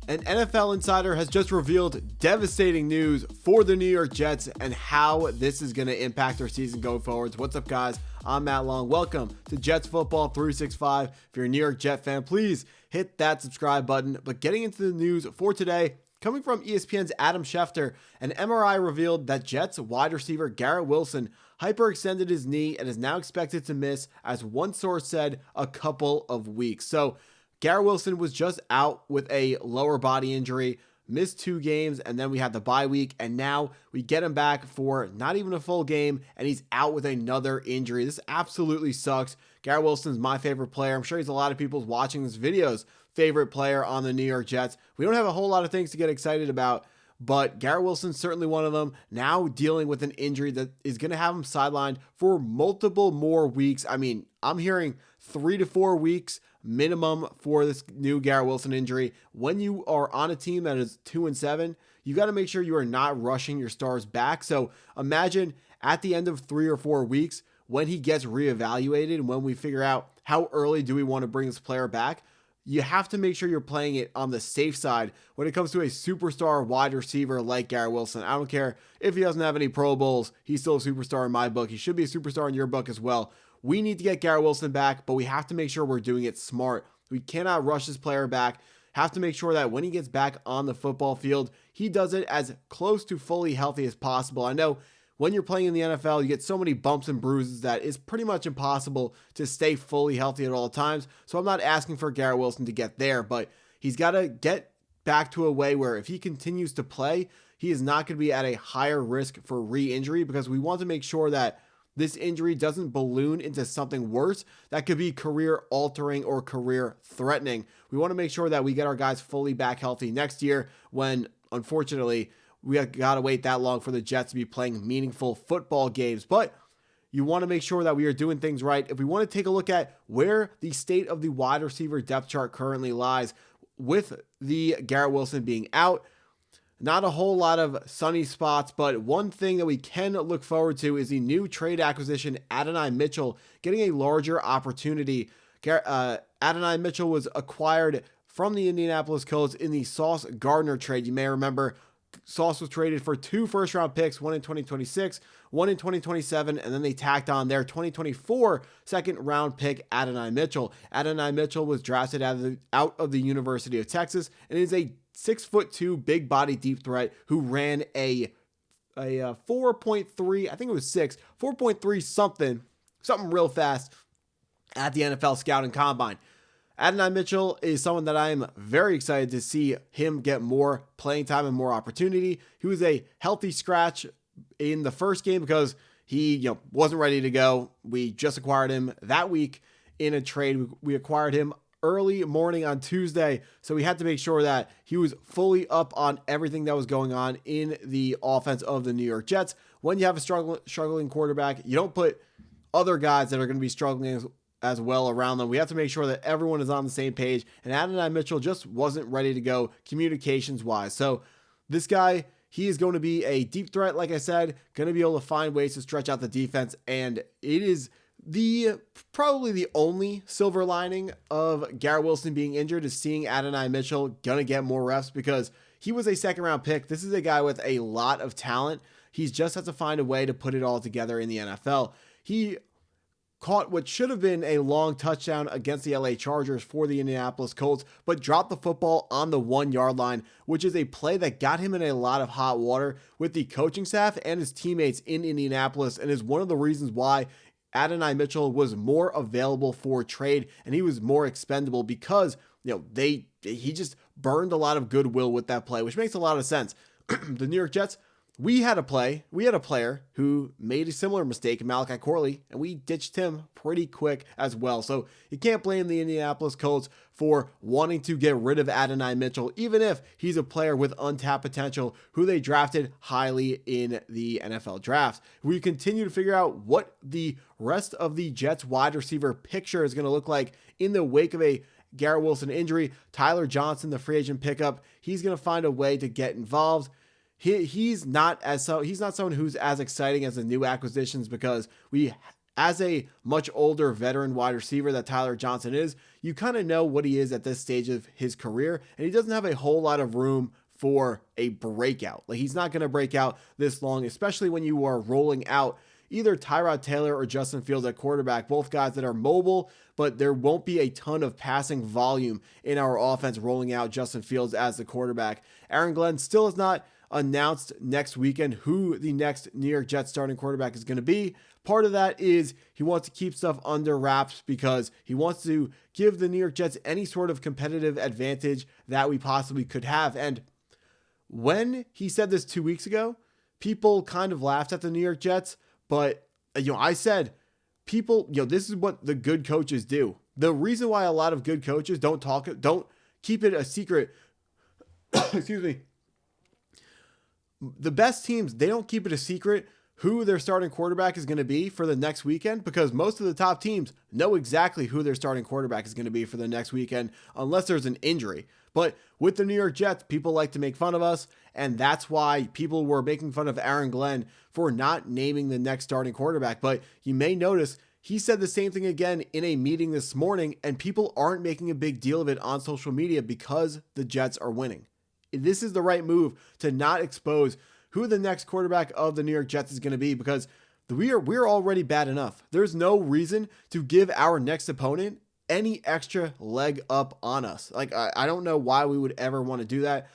An NFL insider has just revealed devastating news for the New York Jets and how this is going to impact their season going forwards. What's up, guys? I'm Matt Long. Welcome to Jets Football 365. If you're a New York Jet fan, please hit that subscribe button. But getting into the news for today, coming from ESPN's Adam Schefter, an MRI revealed that Jets wide receiver Garrett Wilson hyperextended his knee and is now expected to miss, as one source said, a couple of weeks. So Garrett Wilson was just out with a lower body injury, missed 2 games, and then we had the bye week, and now we get him back for not even a full game, and he's out with another injury. This absolutely sucks. Garrett Wilson's my favorite player. I'm sure he's a lot of people's watching this video's favorite player on the New York Jets. We don't have a whole lot of things to get excited about, but Garrett Wilson's certainly one of them, now dealing with an injury that is going to have him sidelined for multiple more weeks. I mean, I'm hearing 3 to 4 weeks minimum for this new Garrett Wilson injury. When you are on a team that is 2-7, you got to make sure you are not rushing your stars back. So imagine at the end of 3 or 4 weeks, when he gets reevaluated and when we figure out how early do we want to bring this player back, you have to make sure you're playing it on the safe side when it comes to a superstar wide receiver like Garrett Wilson. I don't care if he doesn't have any Pro Bowls. He's still a superstar in my book. He should be a superstar in your book as well. We need to get Garrett Wilson back, but we have to make sure we're doing it smart. We cannot rush this player back. Have to make sure that when he gets back on the football field, he does it as close to fully healthy as possible. I know when you're playing in the NFL, you get so many bumps and bruises that it's pretty much impossible to stay fully healthy at all times. So I'm not asking for Garrett Wilson to get there, but he's got to get back to a way where if he continues to play, he is not going to be at a higher risk for re-injury, because we want to make sure that this injury doesn't balloon into something worse that could be career altering or career threatening. We want to make sure that we get our guys fully back healthy next year, when unfortunately we have got to wait that long for the Jets to be playing meaningful football games. But you want to make sure that we are doing things right. If we want to take a look at where the state of the wide receiver depth chart currently lies, with the Garrett Wilson being out, not a whole lot of sunny spots, but one thing that we can look forward to is the new trade acquisition, Adonai Mitchell, getting a larger opportunity. Adonai Mitchell was acquired from the Indianapolis Colts in the Sauce Gardner trade. You may remember Sauce was traded for 2 first-round picks, one in 2026, one in 2027, and then they tacked on their 2024 second-round pick, Adonai Mitchell. Adonai Mitchell was drafted out of the University of Texas and is a 6'2" big body deep threat who ran a 4.3, I think it was 4.3 something real fast at the NFL Scouting Combine. Adonai Mitchell is someone that I am very excited to see him get more playing time and more opportunity. He was a healthy scratch in the first game because he wasn't ready to go. We just acquired him that week in a trade. We acquired him early morning on Tuesday, so we had to make sure that he was fully up on everything that was going on in the offense of the New York Jets. When you have a struggling quarterback, you don't put other guys that are going to be struggling as well around them. We have to make sure that everyone is on the same page, and Adonai Mitchell just wasn't ready to go communications wise. So this guy, he is going to be a deep threat, like I said, going to be able to find ways to stretch out the defense, and it is probably the only silver lining of Garrett Wilson being injured is seeing Adonai Mitchell gonna get more reps, because he was a second-round pick. This is a guy with a lot of talent. He just has to find a way to put it all together in the NFL. He caught what should have been a long touchdown against the LA Chargers for the Indianapolis Colts, but dropped the football on the 1-yard line, which is a play that got him in a lot of hot water with the coaching staff and his teammates in Indianapolis, and is one of the reasons why Adonai Mitchell was more available for trade and he was more expendable, because he just burned a lot of goodwill with that play, which makes a lot of sense. The New York Jets, we had a player who made a similar mistake, Malachi Corley, and we ditched him pretty quick as well. So you can't blame the Indianapolis Colts for wanting to get rid of Adonai Mitchell, even if he's a player with untapped potential who they drafted highly in the NFL draft. We continue to figure out what the rest of the Jets wide receiver picture is going to look like in the wake of a Garrett Wilson injury. Tyler Johnson, the free agent pickup, he's going to find a way to get involved. He's not someone who's as exciting as the new acquisitions, because we as a much older veteran wide receiver that Tyler Johnson is, you kind of know what he is at this stage of his career, and he doesn't have a whole lot of room for a breakout. Like, he's not going to break out this long, especially when you are rolling out either Tyrod Taylor or Justin Fields at quarterback, both guys that are mobile, but there won't be a ton of passing volume in our offense rolling out Justin Fields as the quarterback. Aaron Glenn still has not announced next weekend who the next New York Jets starting quarterback is going to be. Part of that is he wants to keep stuff under wraps because he wants to give the New York Jets any sort of competitive advantage that we possibly could have. And when he said this 2 weeks ago, people kind of laughed at the New York Jets, but I said, people, this is what the good coaches do. The reason why a lot of good coaches don't keep it a secret, excuse me, the best teams, they don't keep it a secret who their starting quarterback is going to be for the next weekend, because most of the top teams know exactly who their starting quarterback is going to be for the next weekend, unless there's an injury. But with the New York Jets, people like to make fun of us, and that's why people were making fun of Aaron Glenn for not naming the next starting quarterback. But you may notice he said the same thing again in a meeting this morning, and people aren't making a big deal of it on social media because the Jets are winning. This is the right move to not expose who the next quarterback of the New York Jets is going to be, because we're already bad enough. There's no reason to give our next opponent any extra leg up on us. Like, I don't know why we would ever want to do that.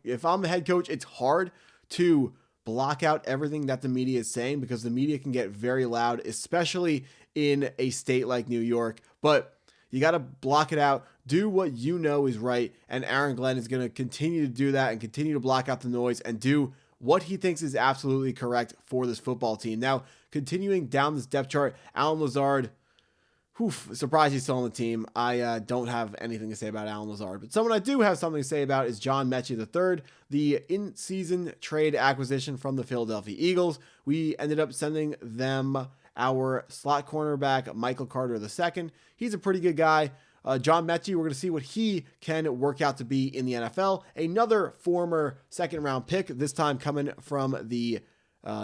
If I'm the head coach, it's hard to block out everything that the media is saying, because the media can get very loud, especially in a state like New York. But you got to block it out, do what you know is right, and Aaron Glenn is going to continue to do that and continue to block out the noise and do what he thinks is absolutely correct for this football team. Now, continuing down this depth chart, Allen Lazard, surprised he's still on the team. I don't have anything to say about Allen Lazard, but someone I do have something to say about is John Mechie III, the in-season trade acquisition from the Philadelphia Eagles. We ended up sending them our slot cornerback, Michael Carter II. He's a pretty good guy. John Mechie, we're going to see what he can work out to be in the NFL. Another former second-round pick, this time coming from the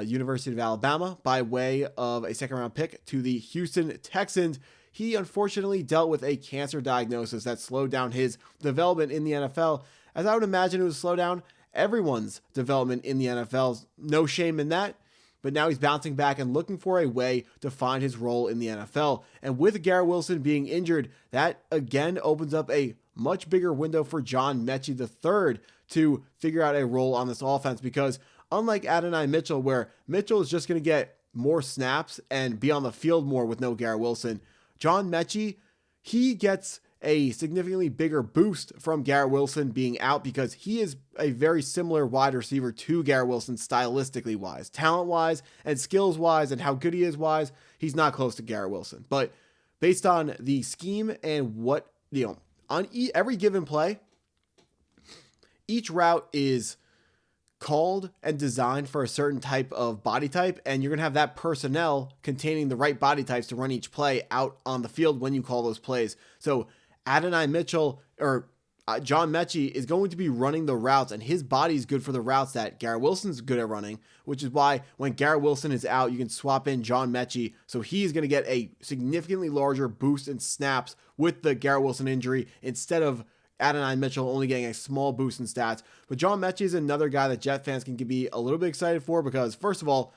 University of Alabama by way of a second-round pick to the Houston Texans. He unfortunately dealt with a cancer diagnosis that slowed down his development in the NFL. As I would imagine it would slow down everyone's development in the NFL. No shame in that. But now he's bouncing back and looking for a way to find his role in the NFL. And with Garrett Wilson being injured, that again opens up a much bigger window for John Mechie III to figure out a role on this offense, because unlike Adonai Mitchell, where Mitchell is just going to get more snaps and be on the field more with no Garrett Wilson, John Mechie, he gets a significantly bigger boost from Garrett Wilson being out, because he is a very similar wide receiver to Garrett Wilson stylistically wise, talent wise, and skills wise, and how good he is wise. He's not close to Garrett Wilson, but based on the scheme and what, on every given play, each route is called and designed for a certain type of body type, and you're going to have that personnel containing the right body types to run each play out on the field when you call those plays. So Adonai Mitchell or John Mechie is going to be running the routes, and his body is good for the routes that Garrett Wilson's good at running, which is why when Garrett Wilson is out, you can swap in John Mechie. So he's going to get a significantly larger boost in snaps with the Garrett Wilson injury, instead of Adonai Mitchell only getting a small boost in stats. But John Mechie is another guy that Jet fans can be a little bit excited for, because first of all,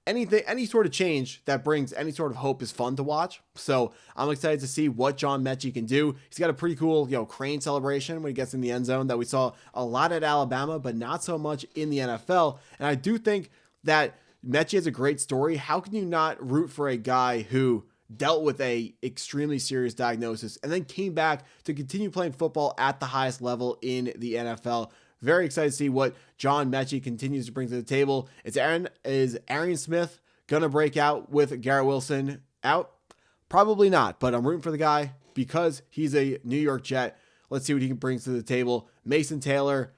any sort of change that brings any sort of hope is fun to watch. So I'm excited to see what John Mechie can do. He's got a pretty cool, crane celebration when he gets in the end zone that we saw a lot at Alabama, but not so much in the NFL. And I do think that Mechie has a great story. How can you not root for a guy who dealt with a extremely serious diagnosis and then came back to continue playing football at the highest level in the NFL? Very excited to see what John Mechie continues to bring to the table. Is Arian Smith going to break out with Garrett Wilson out? Probably not, but I'm rooting for the guy because he's a New York Jet. Let's see what he brings to the table. Mason Taylor,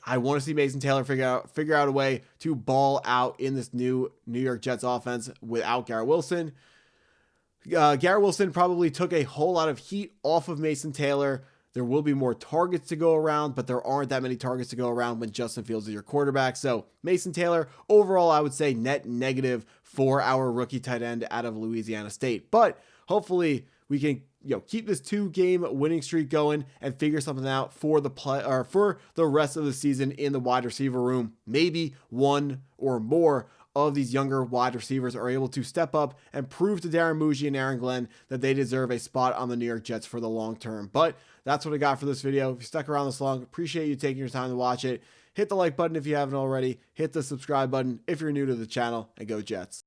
I want to see Mason Taylor figure out a way to ball out in this new New York Jets offense without Garrett Wilson. Garrett Wilson probably took a whole lot of heat off of Mason Taylor there will be more targets to go around, but there aren't that many targets to go around when Justin Fields is your quarterback. So Mason Taylor, overall, I would say net negative for our rookie tight end out of Louisiana State. But hopefully we can keep this 2-game winning streak going and figure something out for for the rest of the season in the wide receiver room. Maybe one or more of these younger wide receivers are able to step up and prove to Darren Muji and Aaron Glenn that they deserve a spot on the New York Jets for the long term. But that's what I got for this video. If you stuck around this long, appreciate you taking your time to watch it. Hit the like button if you haven't already. Hit the subscribe button if you're new to the channel, and go Jets.